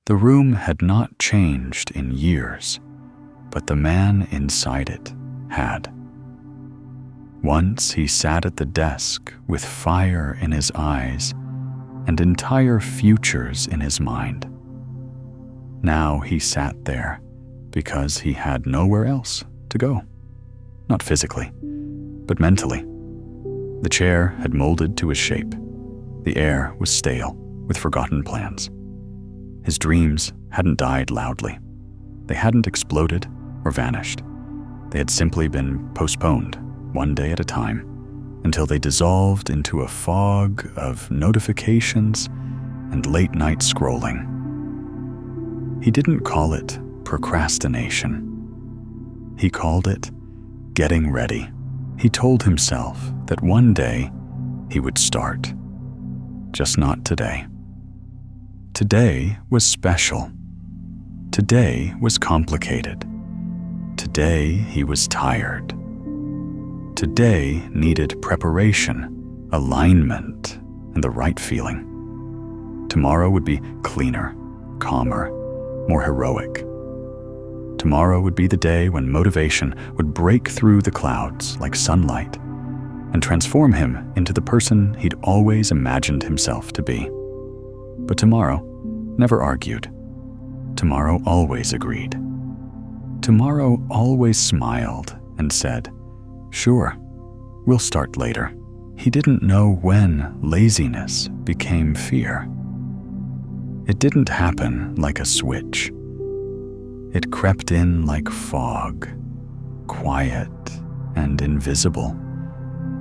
The room had not changed in years, but the man inside it had. Once he sat at the desk with fire in his eyes and entire futures in his mind. Now he sat there because he had nowhere else to go. Not physically, but mentally. The chair had molded to his shape. The air was stale with forgotten plans. His dreams hadn't died loudly. They hadn't exploded or vanished. They had simply been postponed, one day at a time, until they dissolved into a fog of notifications and late-night scrolling. He didn't call it procrastination. He called it getting ready. He told himself that one day he would start, just not today. Today was special. Today was complicated. Today he was tired. Today needed preparation, alignment, and the right feeling. Tomorrow would be cleaner, calmer, more heroic. Tomorrow would be the day when motivation would break through the clouds like sunlight and transform him into the person he'd always imagined himself to be. But tomorrow never argued. Tomorrow always agreed. Tomorrow always smiled and said, "Sure, we'll start later." He didn't know when laziness became fear. It didn't happen like a switch. It crept in like fog, quiet and invisible,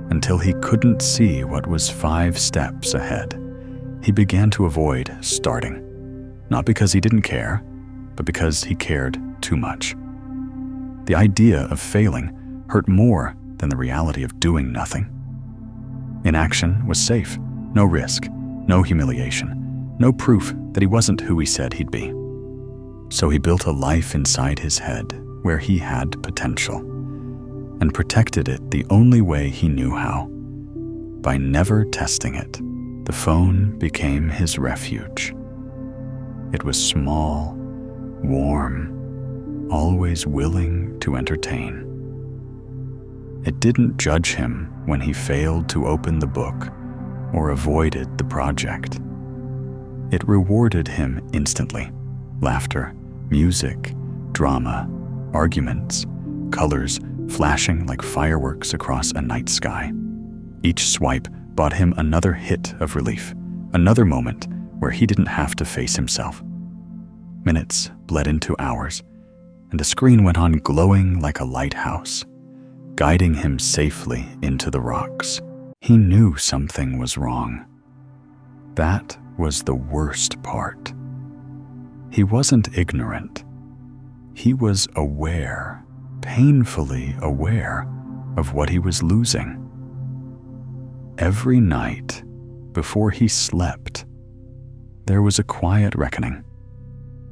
until he couldn't see what was 5 steps ahead. He began to avoid starting, not because he didn't care, but because he cared too much. The idea of failing hurt more than the reality of doing nothing. Inaction was safe, no risk, no humiliation, no proof that he wasn't who he said he'd be. So he built a life inside his head where he had potential, and protected it the only way he knew how, by never testing it. The phone became his refuge. It was small, warm, always willing to entertain. It didn't judge him when he failed to open the book or avoided the project. It rewarded him instantly. Laughter, music, drama, arguments, colors flashing like fireworks across a night sky. Each swipe brought him another hit of relief, another moment where he didn't have to face himself. Minutes bled into hours, and the screen went on glowing like a lighthouse, guiding him safely into the rocks. He knew something was wrong. That was the worst part. He wasn't ignorant. He was aware, painfully aware, of what he was losing. Every night, before he slept, there was a quiet reckoning.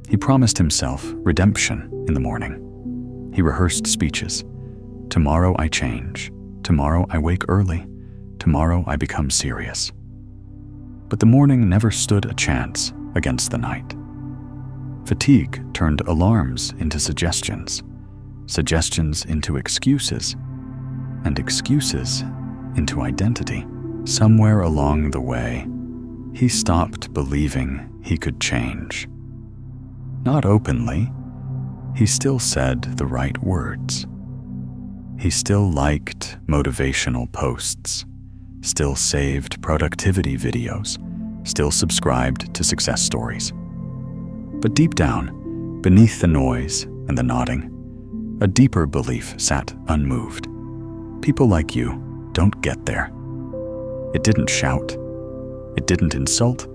He promised himself redemption in the morning. He rehearsed speeches. Tomorrow I change. Tomorrow I wake early. Tomorrow I become serious. But the morning never stood a chance against the night. Fatigue turned alarms into suggestions, suggestions into excuses, and excuses into identity. Somewhere along the way, he stopped believing he could change. Not openly. He still said the right words. He still liked motivational posts, still saved productivity videos, still subscribed to success stories. But deep down, beneath the noise and the nodding, a deeper belief sat unmoved. People like you don't get there. It didn't shout. It didn't insult.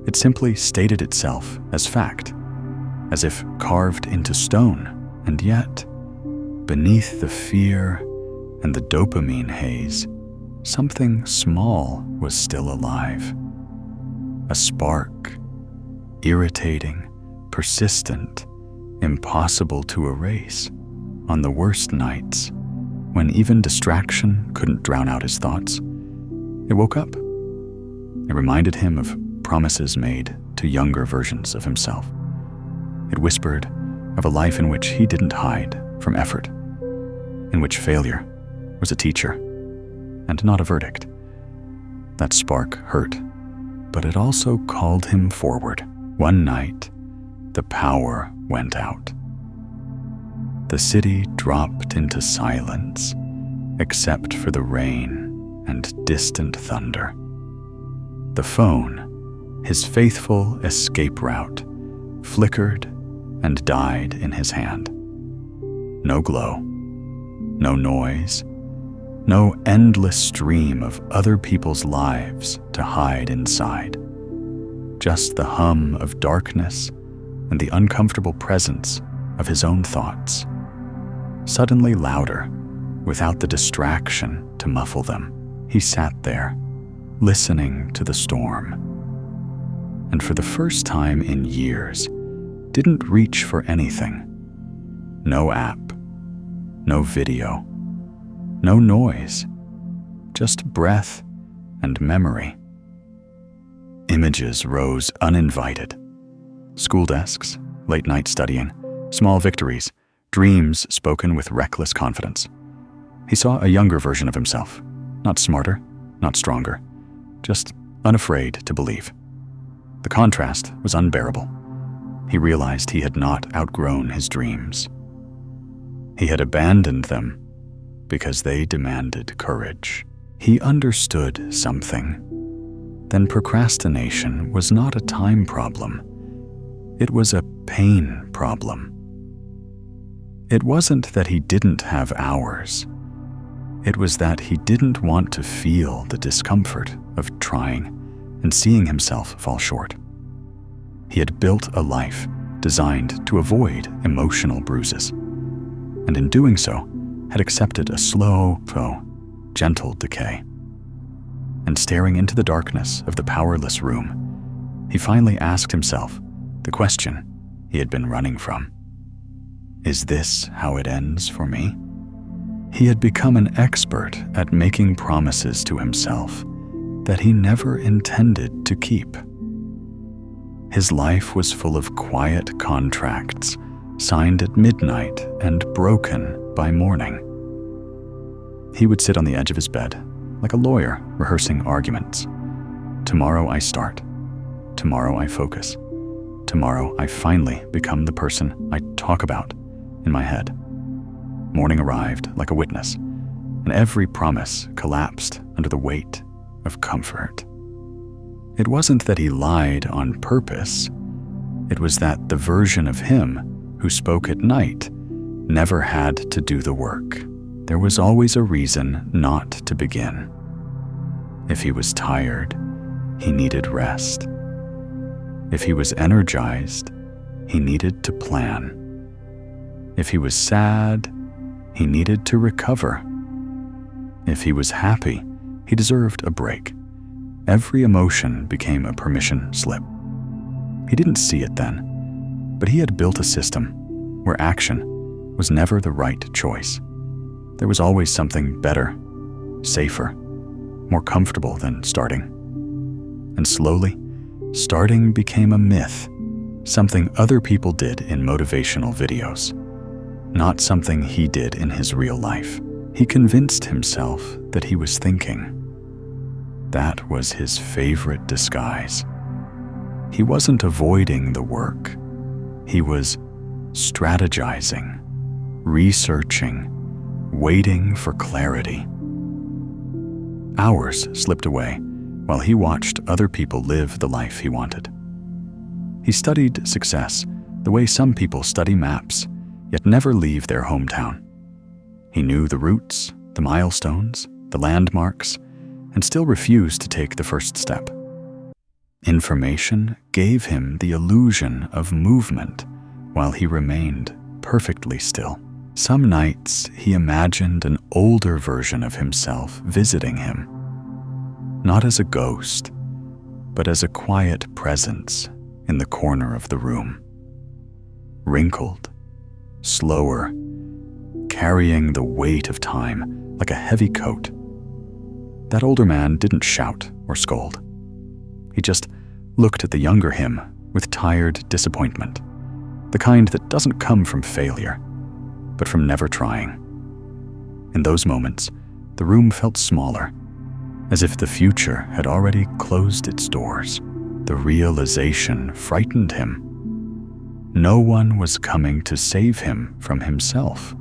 It simply stated itself as fact, as if carved into stone. And yet, beneath the fear and the dopamine haze, something small was still alive. A spark, irritating, persistent, impossible to erase. On the worst nights, when even distraction couldn't drown out his thoughts, it woke up. It reminded him of promises made to younger versions of himself. It whispered of a life in which he didn't hide from effort, in which failure was a teacher and not a verdict. That spark hurt, but it also called him forward. One night, the power went out. The city dropped into silence, except for the rain and distant thunder. The phone, his faithful escape route, flickered and died in his hand. No glow, no noise, no endless stream of other people's lives to hide inside. Just the hum of darkness and the uncomfortable presence of his own thoughts, suddenly louder, without the distraction to muffle them. He sat there, listening to the storm, and for the first time in years, didn't reach for anything. No app, no video, no noise, just breath and memory. Images rose uninvited. School desks, late night studying, small victories, dreams spoken with reckless confidence. He saw a younger version of himself, not smarter, not stronger, just unafraid to believe. The contrast was unbearable. He realized he had not outgrown his dreams. He had abandoned them because they demanded courage. He understood something. Then procrastination was not a time problem. It was a pain problem. It wasn't that he didn't have hours. It was that he didn't want to feel the discomfort of trying and seeing himself fall short. He had built a life designed to avoid emotional bruises, and in doing so, had accepted a slow, though gentle decay. And staring into the darkness of the powerless room, he finally asked himself the question he had been running from. Is this how it ends for me? He had become an expert at making promises to himself that he never intended to keep. His life was full of quiet contracts signed at midnight and broken by morning. He would sit on the edge of his bed, like a lawyer rehearsing arguments. Tomorrow I start. Tomorrow I focus. Tomorrow I finally become the person I talk about in my head. Morning arrived like a witness, and every promise collapsed under the weight of comfort. It wasn't that he lied on purpose. It was that the version of him who spoke at night never had to do the work. There was always a reason not to begin. If he was tired, he needed rest. If he was energized, he needed to plan. If he was sad, he needed to recover. If he was happy, he deserved a break. Every emotion became a permission slip. He didn't see it then, but he had built a system where action was never the right choice. There was always something better, safer, more comfortable than starting. And slowly, starting became a myth, something other people did in motivational videos, not something he did in his real life. He convinced himself that he was thinking. That was his favorite disguise. He wasn't avoiding the work. He was strategizing, researching, waiting for clarity. Hours slipped away while he watched other people live the life he wanted. He studied success the way some people study maps, yet never leave their hometown. He knew the routes, the milestones, the landmarks, and still refused to take the first step. Information gave him the illusion of movement while he remained perfectly still. Some nights he imagined an older version of himself visiting him, not as a ghost, but as a quiet presence in the corner of the room. Wrinkled, slower, carrying the weight of time like a heavy coat. That older man didn't shout or scold. He just looked at the younger him with tired disappointment, the kind that doesn't come from failure, but from never trying. In those moments, the room felt smaller, as if the future had already closed its doors. The realization frightened him. No one was coming to save him from himself.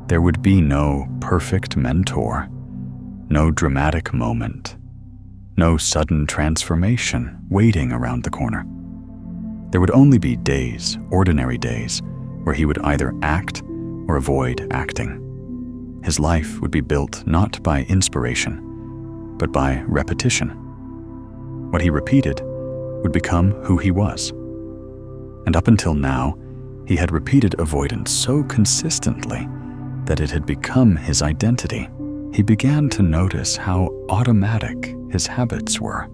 There would be no perfect mentor, no dramatic moment, no sudden transformation waiting around the corner. There would only be days, ordinary days, where he would either act or avoid acting. His life would be built not by inspiration, but by repetition. What he repeated would become who he was. And up until now, he had repeated avoidance so consistently that it had become his identity. He began to notice how automatic his habits were.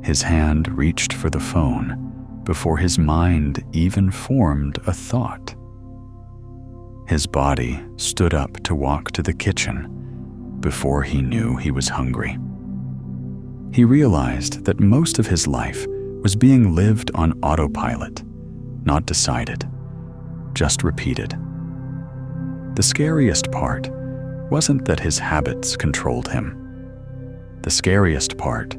His hand reached for the phone before his mind even formed a thought. His body stood up to walk to the kitchen before he knew he was hungry. He realized that most of his life was being lived on autopilot, not decided, just repeated. The scariest part wasn't that his habits controlled him. The scariest part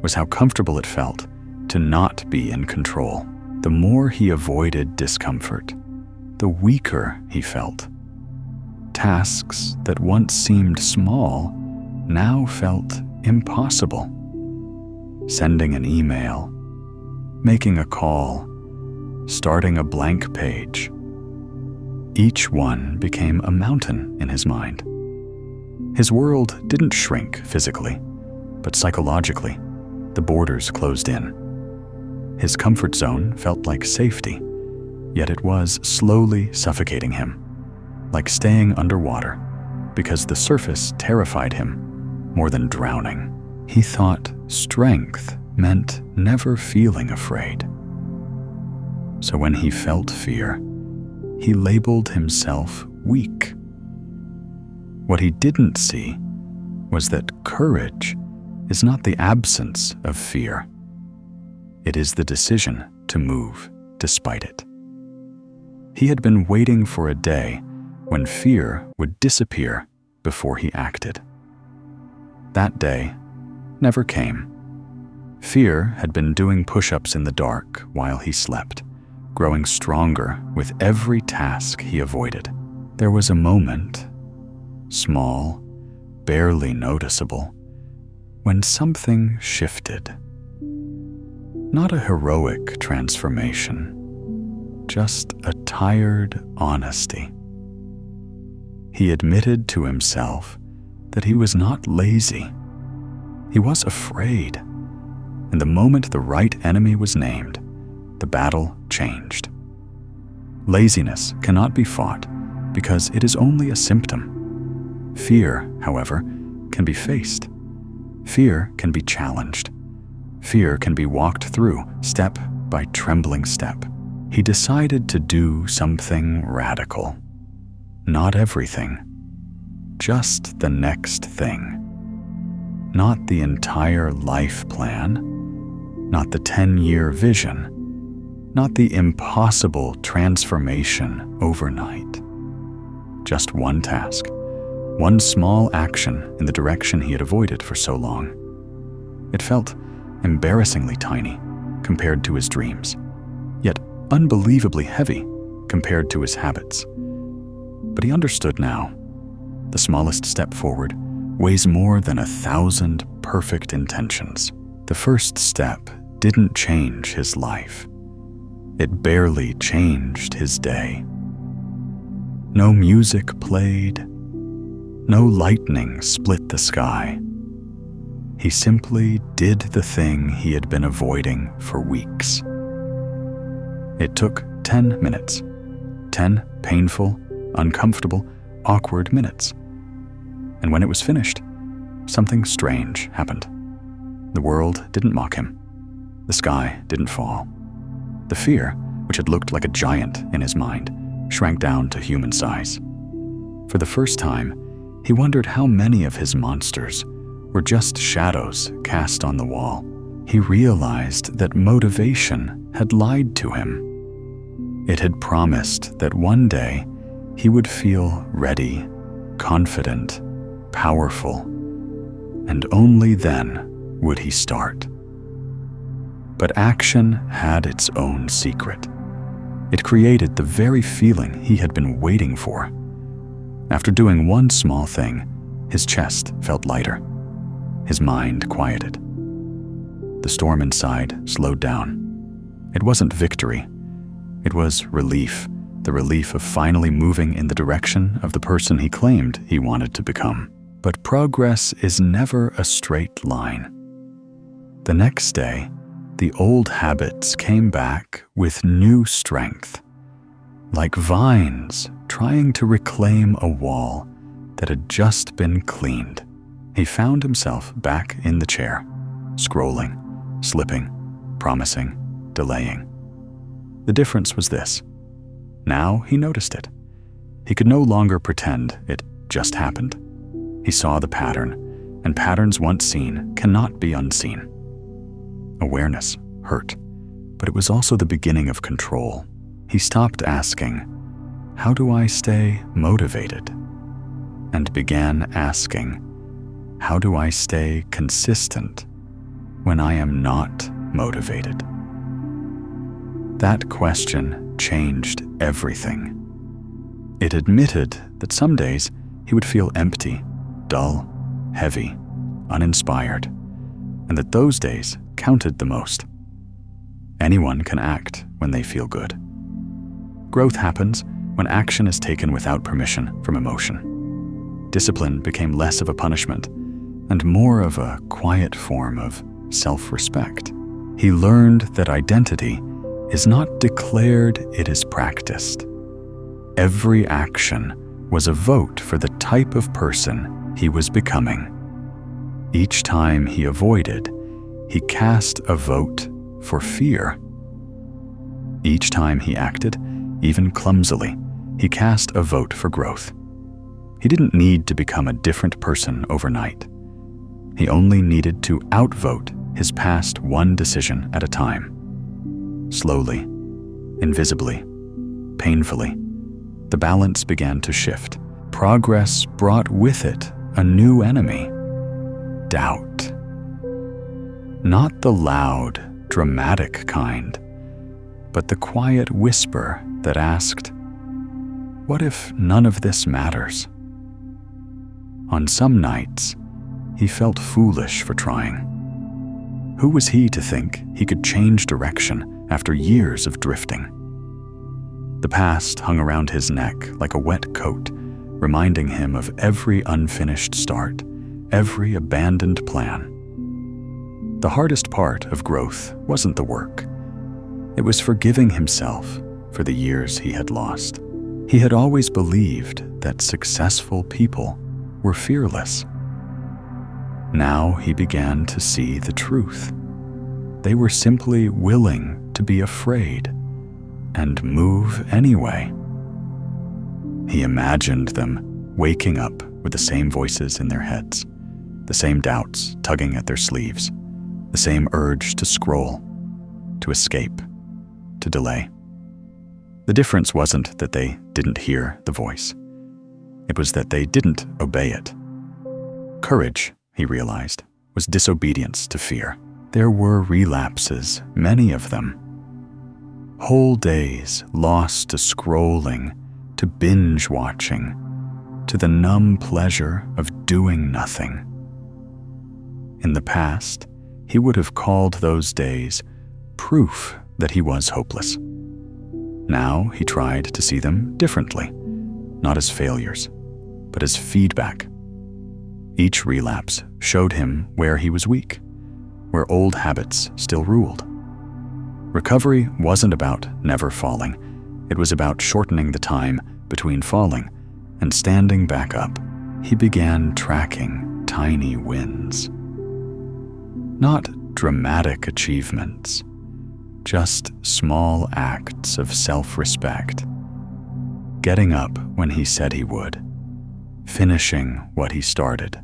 was how comfortable it felt to not be in control. The more he avoided discomfort, the weaker he felt. Tasks that once seemed small now felt impossible. Sending an email, making a call, starting a blank page. Each one became a mountain in his mind. His world didn't shrink physically, but psychologically, the borders closed in. His comfort zone felt like safety, yet it was slowly suffocating him, like staying underwater, because the surface terrified him more than drowning. He thought strength meant never feeling afraid. So when he felt fear, he labeled himself weak. What he didn't see was that courage is not the absence of fear. It is the decision to move despite it. He had been waiting for a day when fear would disappear before he acted. That day never came. Fear had been doing push-ups in the dark while he slept, growing stronger with every task he avoided. There was a moment, small, barely noticeable, when something shifted. Not a heroic transformation, just a tired honesty. He admitted to himself that he was not lazy. He was afraid, and the moment the right enemy was named, the battle changed. Laziness cannot be fought because it is only a symptom. Fear, however, can be faced. Fear can be challenged. Fear can be walked through step by trembling step. He decided to do something radical. Not everything, just the next thing. Not the entire life plan, not the 10-year vision, not the impossible transformation overnight. Just one task, one small action in the direction he had avoided for so long. It felt embarrassingly tiny compared to his dreams, yet unbelievably heavy compared to his habits. But he understood now. The smallest step forward weighs more than 1,000 perfect intentions. The first step didn't change his life. It barely changed his day. No music played. No lightning split the sky. He simply did the thing he had been avoiding for weeks. It took 10 minutes. 10 painful, uncomfortable, awkward minutes. And when it was finished, something strange happened. The world didn't mock him. The sky didn't fall. The fear, which had looked like a giant in his mind, shrank down to human size. For the first time, he wondered how many of his monsters were just shadows cast on the wall, he realized that motivation had lied to him. It had promised that one day he would feel ready, confident, powerful, and only then would he start. But action had its own secret. It created the very feeling he had been waiting for. After doing one small thing, his chest felt lighter. His mind quieted. The storm inside slowed down. It wasn't victory. It was relief, the relief of finally moving in the direction of the person he claimed he wanted to become. But progress is never a straight line. The next day, the old habits came back with new strength, like vines trying to reclaim a wall that had just been cleaned. He found himself back in the chair, scrolling, slipping, promising, delaying. The difference was this. Now he noticed it. He could no longer pretend it just happened. He saw the pattern, and patterns once seen cannot be unseen. Awareness hurt, but it was also the beginning of control. He stopped asking, "How do I stay motivated?" and began asking, "How do I stay consistent when I am not motivated?" That question changed everything. It admitted that some days he would feel empty, dull, heavy, uninspired, and that those days counted the most. Anyone can act when they feel good. Growth happens when action is taken without permission from emotion. Discipline became less of a punishment and more of a quiet form of self-respect. He learned that identity is not declared, it is practiced. Every action was a vote for the type of person he was becoming. Each time he avoided, he cast a vote for fear. Each time he acted, even clumsily, he cast a vote for growth. He didn't need to become a different person overnight. He only needed to outvote his past one decision at a time. Slowly, invisibly, painfully, the balance began to shift. Progress brought with it a new enemy: doubt. Not the loud, dramatic kind, but the quiet whisper that asked, "What if none of this matters?" On some nights, he felt foolish for trying. Who was he to think he could change direction after years of drifting? The past hung around his neck like a wet coat, reminding him of every unfinished start, every abandoned plan. The hardest part of growth wasn't the work. It was forgiving himself for the years he had lost. He had always believed that successful people were fearless. Now he began to see the truth. They were simply willing to be afraid and move anyway. He imagined them waking up with the same voices in their heads, the same doubts tugging at their sleeves, the same urge to scroll, to escape, to delay. The difference wasn't that they didn't hear the voice. It was that they didn't obey it. Courage, he realized, was disobedience to fear. There were relapses, many of them. Whole days lost to scrolling, to binge watching, to the numb pleasure of doing nothing. In the past, he would have called those days proof that he was hopeless. Now he tried to see them differently, not as failures, but as feedback. Each relapse showed him where he was weak, where old habits still ruled. Recovery wasn't about never falling. It was about shortening the time between falling and standing back up. He began tracking tiny wins. Not dramatic achievements, just small acts of self-respect. Getting up when he said he would, finishing what he started,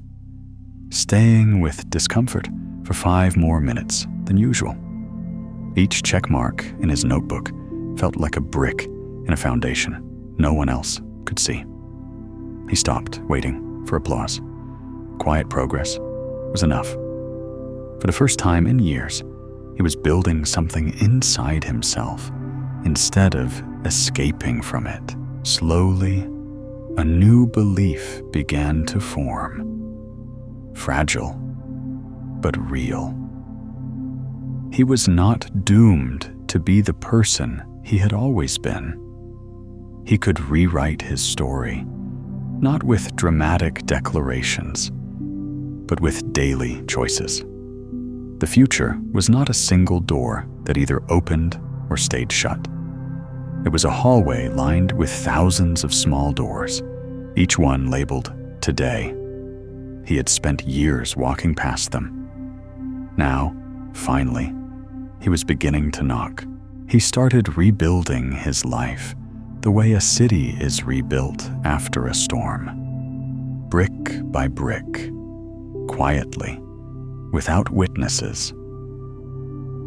staying with discomfort for 5 more minutes than usual. Each check mark in his notebook felt like a brick in a foundation no one else could see. He stopped, waiting for applause. Quiet progress was enough. For the first time in years, he was building something inside himself instead of escaping from it. Slowly, a new belief began to form. Fragile, but real. He was not doomed to be the person he had always been. He could rewrite his story, not with dramatic declarations, but with daily choices. The future was not a single door that either opened or stayed shut. It was a hallway lined with thousands of small doors, each one labeled Today. He had spent years walking past them. Now, finally, he was beginning to knock. He started rebuilding his life the way a city is rebuilt after a storm. Brick by brick, quietly, without witnesses.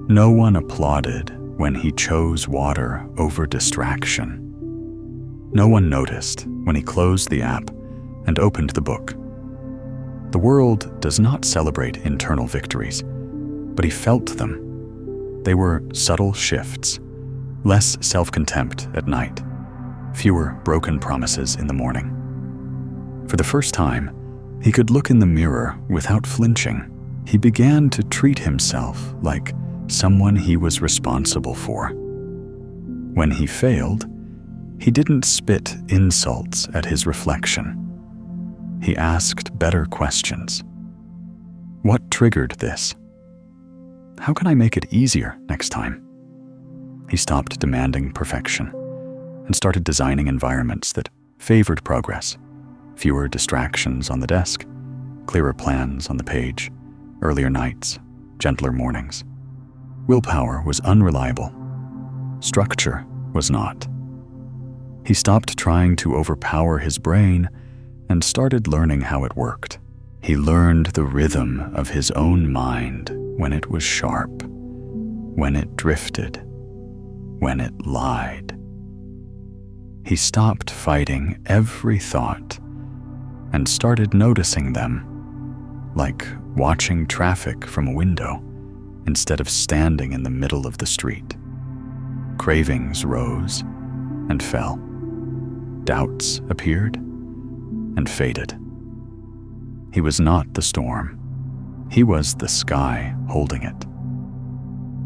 No one applauded when he chose water over distraction. No one noticed when he closed the app and opened the book. The world does not celebrate internal victories, but he felt them. They were subtle shifts, less self-contempt at night, fewer broken promises in the morning. For the first time, he could look in the mirror without flinching. He began to treat himself like someone he was responsible for. When he failed, he didn't spit insults at his reflection. He asked better questions. What triggered this? How can I make it easier next time? He stopped demanding perfection and started designing environments that favored progress. Fewer distractions on the desk, clearer plans on the page, earlier nights, gentler mornings. Willpower was unreliable. Structure was not. He stopped trying to overpower his brain and started learning how it worked. He learned the rhythm of his own mind when it was sharp, when it drifted, when it lied. He stopped fighting every thought and started noticing them, like watching traffic from a window instead of standing in the middle of the street. Cravings rose and fell. Doubts appeared and faded. He was not the storm. He was the sky holding it.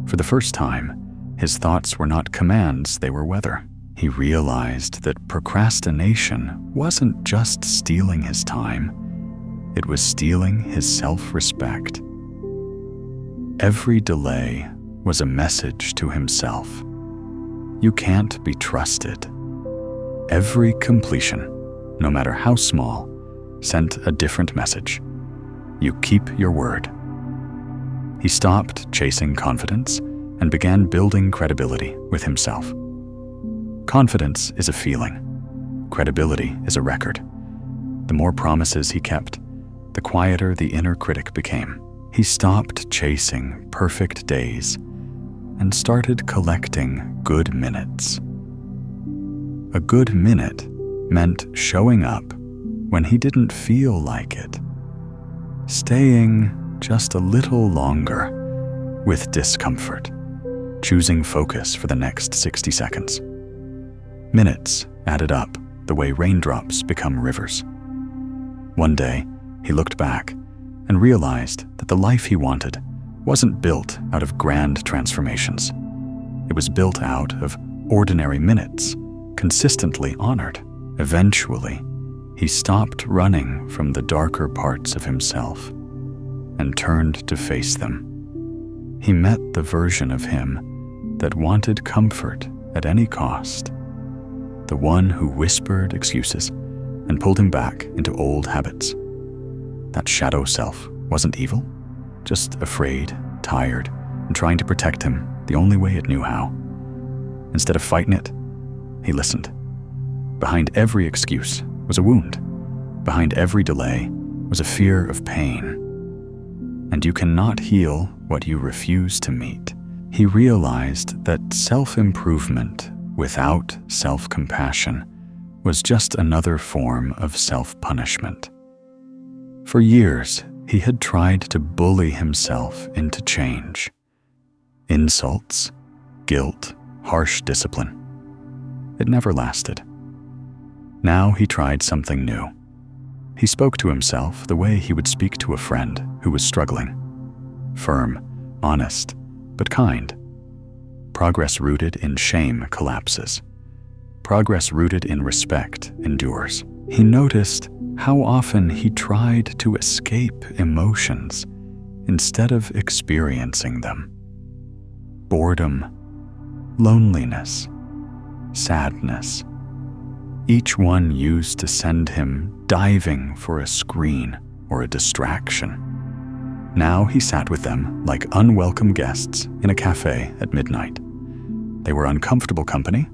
For the first time, his thoughts were not commands, they were weather. He realized that procrastination wasn't just stealing his time, it was stealing his self-respect. Every delay was a message to himself. You can't be trusted. Every completion, no matter how small, sent a different message. You keep your word. He stopped chasing confidence and began building credibility with himself. Confidence is a feeling. Credibility is a record. The more promises he kept, the quieter the inner critic became. He stopped chasing perfect days and started collecting good minutes. A good minute meant showing up when he didn't feel like it, staying just a little longer with discomfort, choosing focus for the next 60 seconds. Minutes added up the way raindrops become rivers. One day, he looked back and realized that the life he wanted wasn't built out of grand transformations. It was built out of ordinary minutes, consistently honored. Eventually, he stopped running from the darker parts of himself and turned to face them. He met the version of him that wanted comfort at any cost, the one who whispered excuses and pulled him back into old habits. That shadow self wasn't evil, just afraid, tired, and trying to protect him the only way it knew how. Instead of fighting it, he listened. Behind every excuse was a wound. Behind every delay was a fear of pain. And you cannot heal what you refuse to meet. He realized that self-improvement without self-compassion was just another form of self-punishment. For years, he had tried to bully himself into change. Insults, guilt, harsh discipline. It never lasted. Now he tried something new. He spoke to himself the way he would speak to a friend who was struggling. Firm, honest, but kind. Progress rooted in shame collapses. Progress rooted in respect endures. He noticed how often he tried to escape emotions instead of experiencing them. Boredom, loneliness, sadness. Each one used to send him diving for a screen or a distraction. Now he sat with them like unwelcome guests in a cafe at midnight. They were uncomfortable company,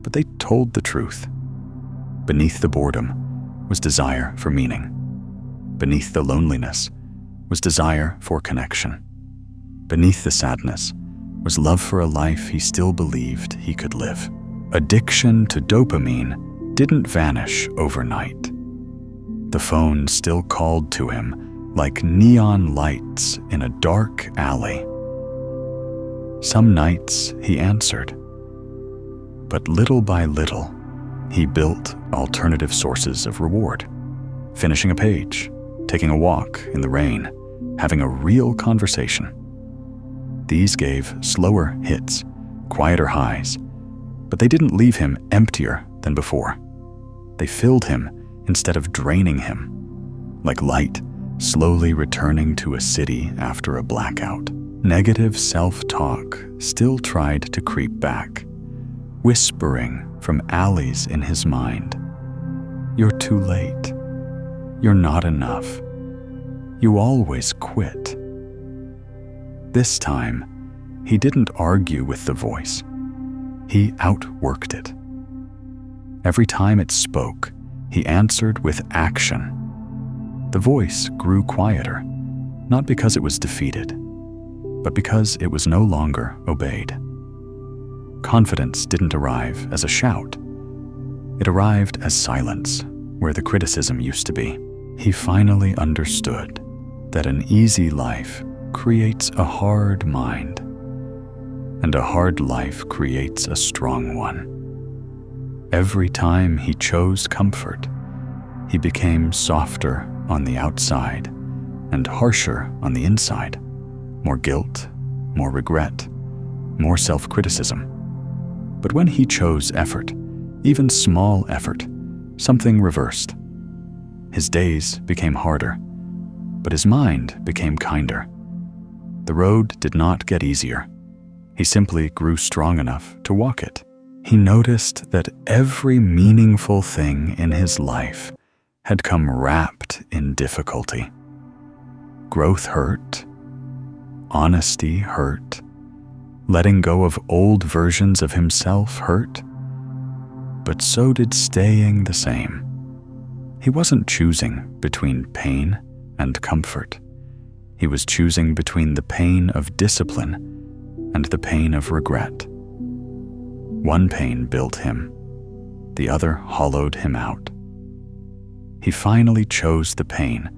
but they told the truth. Beneath the boredom was desire for meaning. Beneath the loneliness was desire for connection. Beneath the sadness was love for a life he still believed he could live. Addiction to dopamine didn't vanish overnight. The phone still called to him like neon lights in a dark alley. Some nights he answered, but little by little, he built alternative sources of reward. Finishing a page, taking a walk in the rain, having a real conversation. These gave slower hits, quieter highs, but they didn't leave him emptier than before. They filled him instead of draining him, like light slowly returning to a city after a blackout. Negative self-talk still tried to creep back, whispering from alleys in his mind. You're too late. You're not enough. You always quit. This time, he didn't argue with the voice. He outworked it. Every time it spoke, he answered with action. The voice grew quieter, not because it was defeated, but because it was no longer obeyed. Confidence didn't arrive as a shout. It arrived as silence, where the criticism used to be. He finally understood that an easy life creates a hard mind, and a hard life creates a strong one. Every time he chose comfort, he became softer on the outside and harsher on the inside. More guilt, more regret, more self-criticism. But when he chose effort, even small effort, something reversed. His days became harder, but his mind became kinder. The road did not get easier. He simply grew strong enough to walk it. He noticed that every meaningful thing in his life had come wrapped in difficulty. Growth hurt. Honesty hurt. Letting go of old versions of himself hurt. But so did staying the same. He wasn't choosing between pain and comfort. He was choosing between the pain of discipline and the pain of regret. One pain built him, the other hollowed him out. He finally chose the pain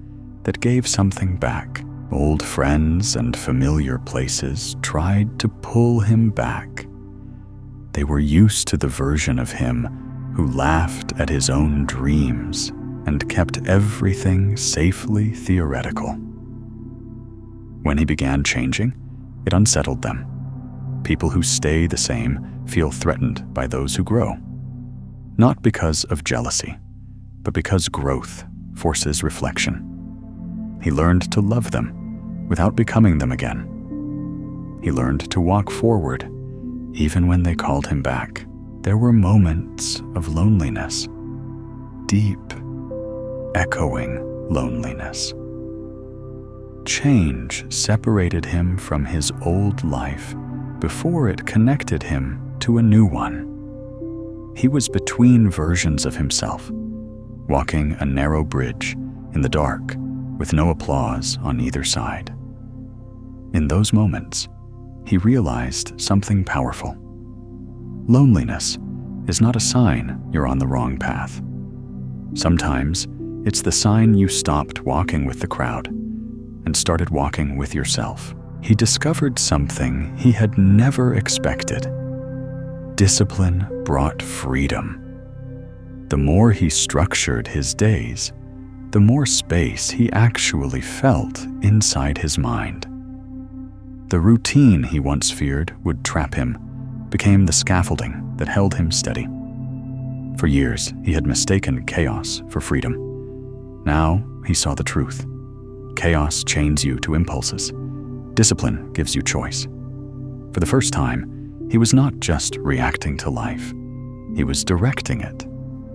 that gave something back. Old friends and familiar places tried to pull him back. They were used to the version of him who laughed at his own dreams and kept everything safely theoretical. When he began changing, it unsettled them. People who stay the same feel threatened by those who grow. Not because of jealousy, but because growth forces reflection. He learned to love them without becoming them again. He learned to walk forward even when they called him back. There were moments of loneliness, deep, echoing loneliness. Change separated him from his old life before it connected him to a new one. He was between versions of himself, walking a narrow bridge in the dark with no applause on either side. In those moments, he realized something powerful. Loneliness is not a sign you're on the wrong path. Sometimes it's the sign you stopped walking with the crowd and started walking with yourself. He discovered something he had never expected. Discipline brought freedom. The more he structured his days, the more space he actually felt inside his mind. The routine he once feared would trap him became the scaffolding that held him steady. For years, he had mistaken chaos for freedom. Now, he saw the truth. Chaos chains you to impulses. Discipline gives you choice. For the first time, he was not just reacting to life. He was directing it.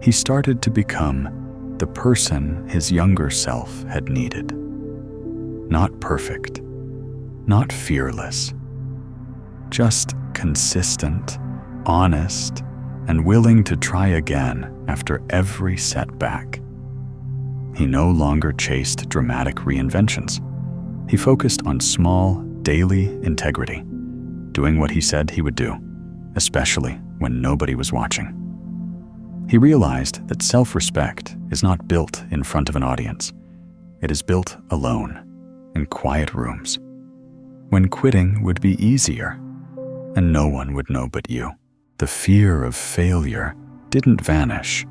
He started to become the person his younger self had needed. Not perfect, not fearless, just consistent, honest, and willing to try again after every setback. He no longer chased dramatic reinventions. He focused on small, daily integrity, doing what he said he would do, especially when nobody was watching. He realized that self-respect is not built in front of an audience. It is built alone, in quiet rooms, when quitting would be easier, and no one would know but you. The fear of failure didn't vanish,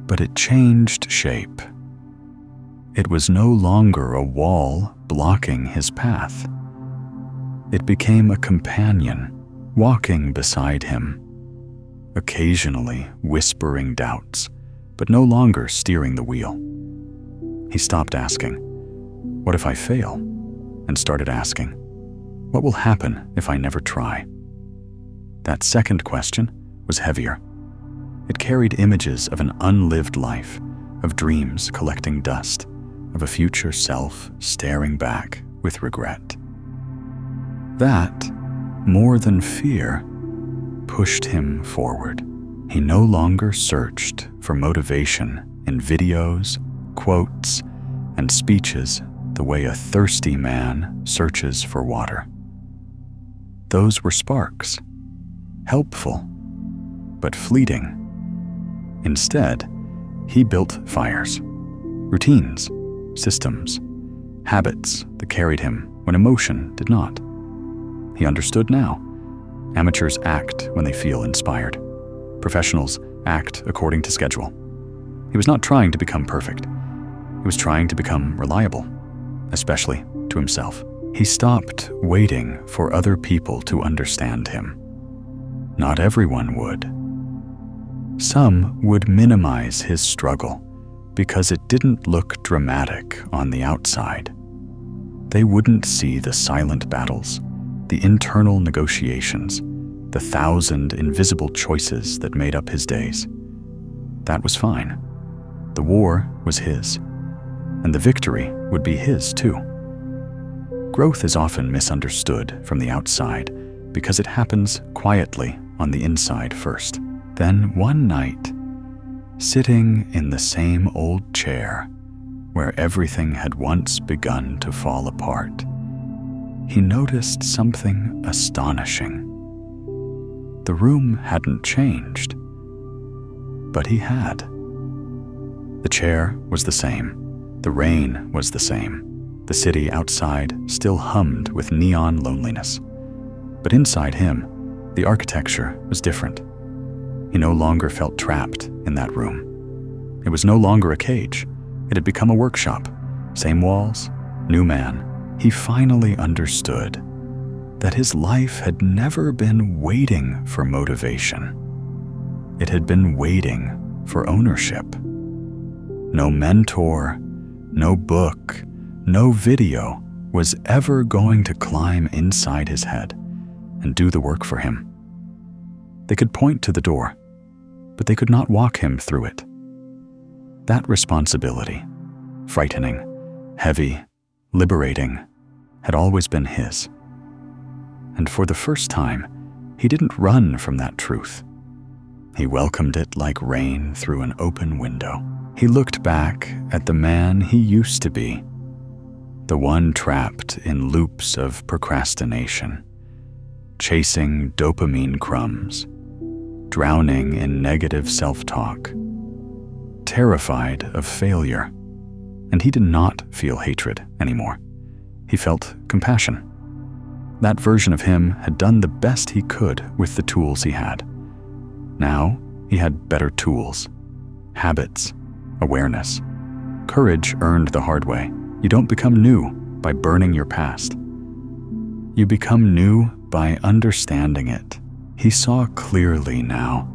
but it changed shape. It was no longer a wall blocking his path. It became a companion, walking beside him, occasionally whispering doubts, but no longer steering the wheel. He stopped asking, "What if I fail?" and started asking, "What will happen if I never try?" That second question was heavier. It carried images of an unlived life, of dreams collecting dust, of a future self staring back with regret. That, more than fear, pushed him forward. He no longer searched for motivation in videos, quotes, and speeches the way a thirsty man searches for water. Those were sparks, helpful, but fleeting. Instead, he built fires, routines, systems, habits that carried him when emotion did not. He understood now. Amateurs act when they feel inspired. Professionals act according to schedule. He was not trying to become perfect. He was trying to become reliable, especially to himself. He stopped waiting for other people to understand him. Not everyone would. Some would minimize his struggle because it didn't look dramatic on the outside. They wouldn't see the silent battles, the internal negotiations, the 1,000 invisible choices that made up his days. That was fine. The war was his, and the victory would be his too. Growth is often misunderstood from the outside because it happens quietly on the inside first. Then one night, sitting in the same old chair where everything had once begun to fall apart, he noticed something astonishing. The room hadn't changed, but he had. The chair was the same. The rain was the same. The city outside still hummed with neon loneliness. But inside him, the architecture was different. He no longer felt trapped in that room. It was no longer a cage. It had become a workshop. Same walls, new man. He finally understood that his life had never been waiting for motivation. It had been waiting for ownership. No mentor, no book, no video was ever going to climb inside his head and do the work for him. They could point to the door, but they could not walk him through it. That responsibility, frightening, heavy, liberating, had always been his. And for the first time, he didn't run from that truth. He welcomed it like rain through an open window. He looked back at the man he used to be, the one trapped in loops of procrastination, chasing dopamine crumbs, drowning in negative self-talk, terrified of failure. And he did not feel hatred anymore. He felt compassion. That version of him had done the best he could with the tools he had. Now he had better tools, habits, awareness. Courage earned the hard way. You don't become new by burning your past. You become new by understanding it. He saw clearly now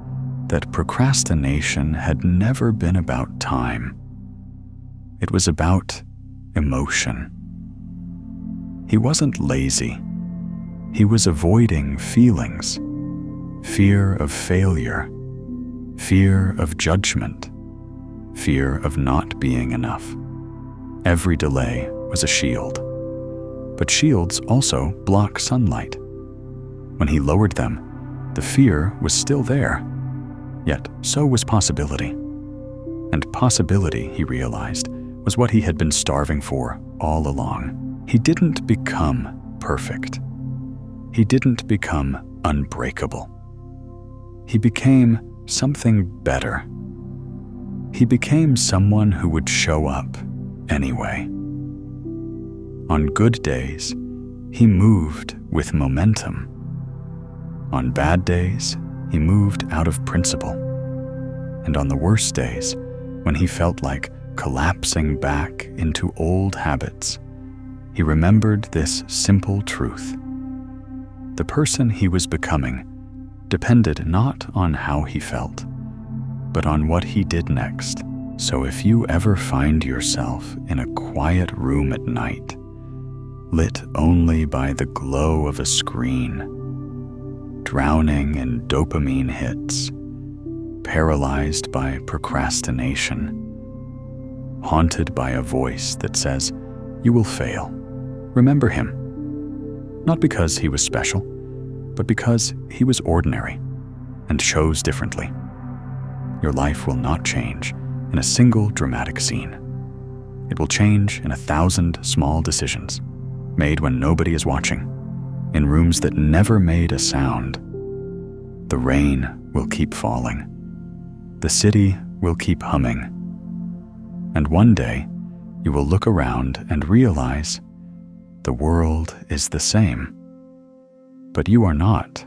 that procrastination had never been about time. It was about emotion. He wasn't lazy. He was avoiding feelings, fear of failure, fear of judgment, fear of not being enough. Every delay was a shield, but shields also block sunlight. When he lowered them, the fear was still there, yet so was possibility. And possibility, he realized, was what he had been starving for all along. He didn't become perfect. He didn't become unbreakable. He became something better. He became someone who would show up anyway. On good days, he moved with momentum. On bad days, he moved out of principle. And on the worst days, when he felt like collapsing back into old habits, he remembered this simple truth. The person he was becoming depended not on how he felt, but on what he did next. So if you ever find yourself in a quiet room at night, lit only by the glow of a screen, drowning in dopamine hits, paralyzed by procrastination, haunted by a voice that says, "You will fail," remember him. Not because he was special, but because he was ordinary and chose differently. Your life will not change in a single dramatic scene. It will change in 1,000 small decisions, made when nobody is watching, in rooms that never made a sound. The rain will keep falling. The city will keep humming. And one day, you will look around and realize the world is the same. But you are not.